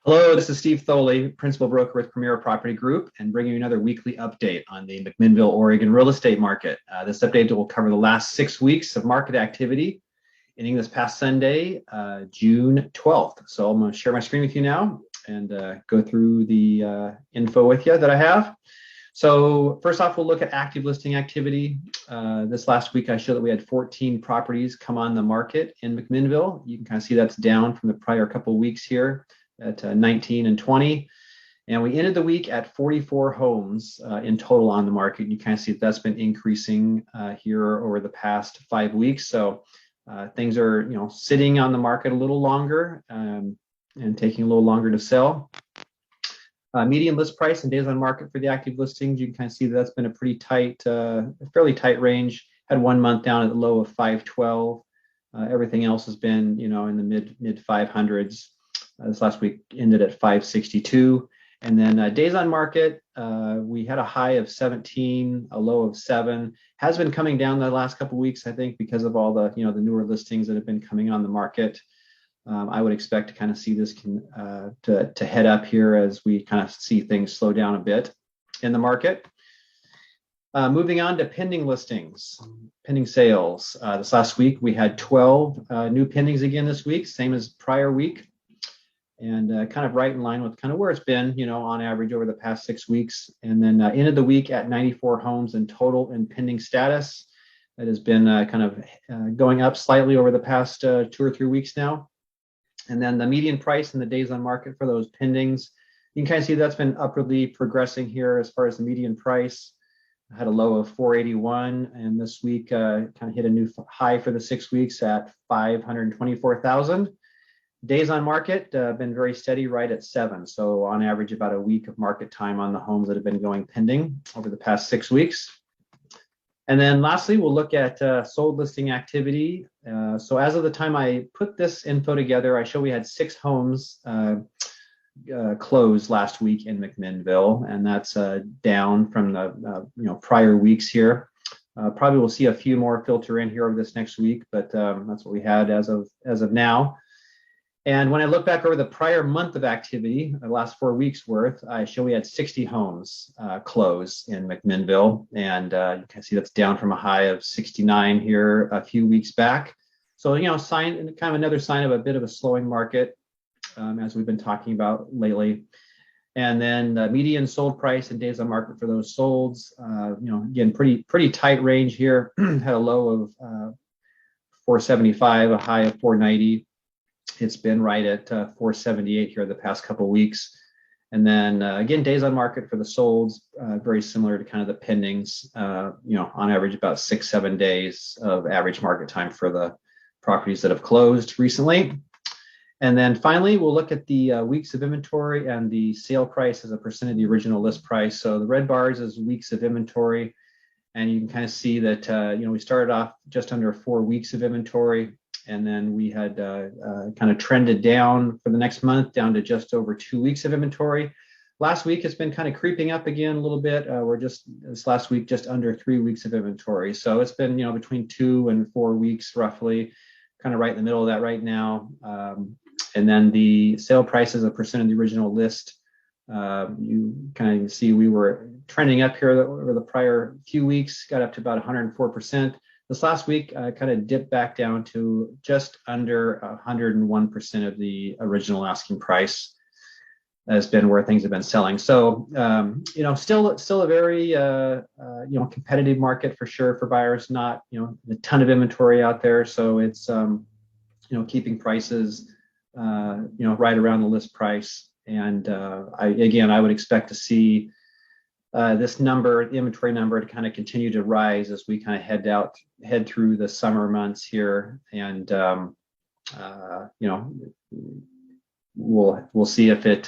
Hello, this is Steve Thoele, Principal Broker with Premier Property Group, and bringing you another weekly update on the McMinnville, Oregon real estate market. This update will cover the last 6 weeks of market activity, ending this past Sunday, June 12th. So I'm going to share my screen with you now and go through the info with you that I have. So first off, we'll look at active listing activity. This last week, I showed that we had 14 properties come on the market in McMinnville. You can kind of see that's down from the prior couple of weeks here at 19 and 20. And we ended the week at 44 homes in total on the market. You kind of see that's been increasing here over the past 5 weeks. So things are, sitting on the market a little longer and taking a little longer to sell. Median list price and days on market for the active listings, you can kind of see that's been a pretty tight, fairly tight range. Had 1 month down at the low of 512. Everything else has been, in the mid 500s. This last week ended at 562. And then days on market, we had a high of 17, a low of 7. Has been coming down the last couple of weeks, I think, because of all the, the newer listings that have been coming on the market. I would expect to kind of see this to head up here as we kind of see things slow down a bit in the market. Moving on to pending listings, pending sales. This last week, we had 12 new pendings again this week, same as prior week. And kind of right in line with kind of where it's been, on average over the past 6 weeks. And then ended the week at 94 homes in total in pending status. That has been kind of going up slightly over the past 2 or 3 weeks now. And then the median price and the days on market for those pendings, you can kind of see that's been upwardly progressing here as far as the median price. I had a low of 481, and this week kind of hit a new high for the 6 weeks at 524,000. Days on market been very steady, right at 7. So on average, about a week of market time on the homes that have been going pending over the past 6 weeks. And then lastly, we'll look at sold listing activity. So as of the time I put this info together, I show we had 6 homes closed last week in McMinnville, and that's down from the prior weeks here. Probably we'll see a few more filter in here over this next week, but that's what we had as of now. And when I look back over the prior month of activity, the last 4 weeks worth, I show we had 60 homes close in McMinnville. And you can see that's down from a high of 69 here a few weeks back. So, kind of another sign of a bit of a slowing market as we've been talking about lately. And then the median sold price and days on market for those solds, again, pretty tight range here. Had a low of 475, a high of 490. It's been right at 478 here the past couple of weeks. And then again, days on market for the solds, very similar to kind of the pendings, on average about 6-7 days of average market time for the properties that have closed recently. And then finally, we'll look at the weeks of inventory and the sale price as a percent of the original list price. So the red bars is weeks of inventory. And you can kind of see that, we started off just under 4 weeks of inventory. And then we had kind of trended down for the next month down to just over 2 weeks of inventory. Last week, it's been kind of creeping up again a little bit. We're this last week, just under 3 weeks of inventory. So it's been, between 2 and 4 weeks roughly, kind of right in the middle of that right now. And then the sale price as a percent of the original list, you kind of see we were trending up here over the prior few weeks, got up to about 104%. This last week, kind of dipped back down to just under 101% of the original asking price. Has been where things have been selling. So, still a very, competitive market for sure for buyers. Not, a ton of inventory out there. So it's, keeping prices, right around the list price. And I would expect to see this number, the inventory number, to kind of continue to rise as we kind of head through the summer months here, and we'll see if it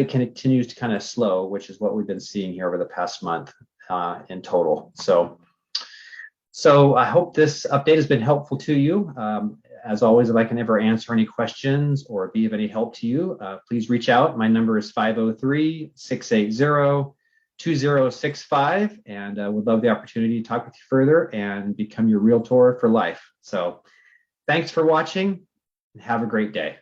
continues to kind of slow, which is what we've been seeing here over the past month in total. So I hope this update has been helpful to you. As always, if I can ever answer any questions or be of any help to you, please reach out. My number is 503-680-2065, and would love the opportunity to talk with you further and become your realtor for life. So thanks for watching, and have a great day.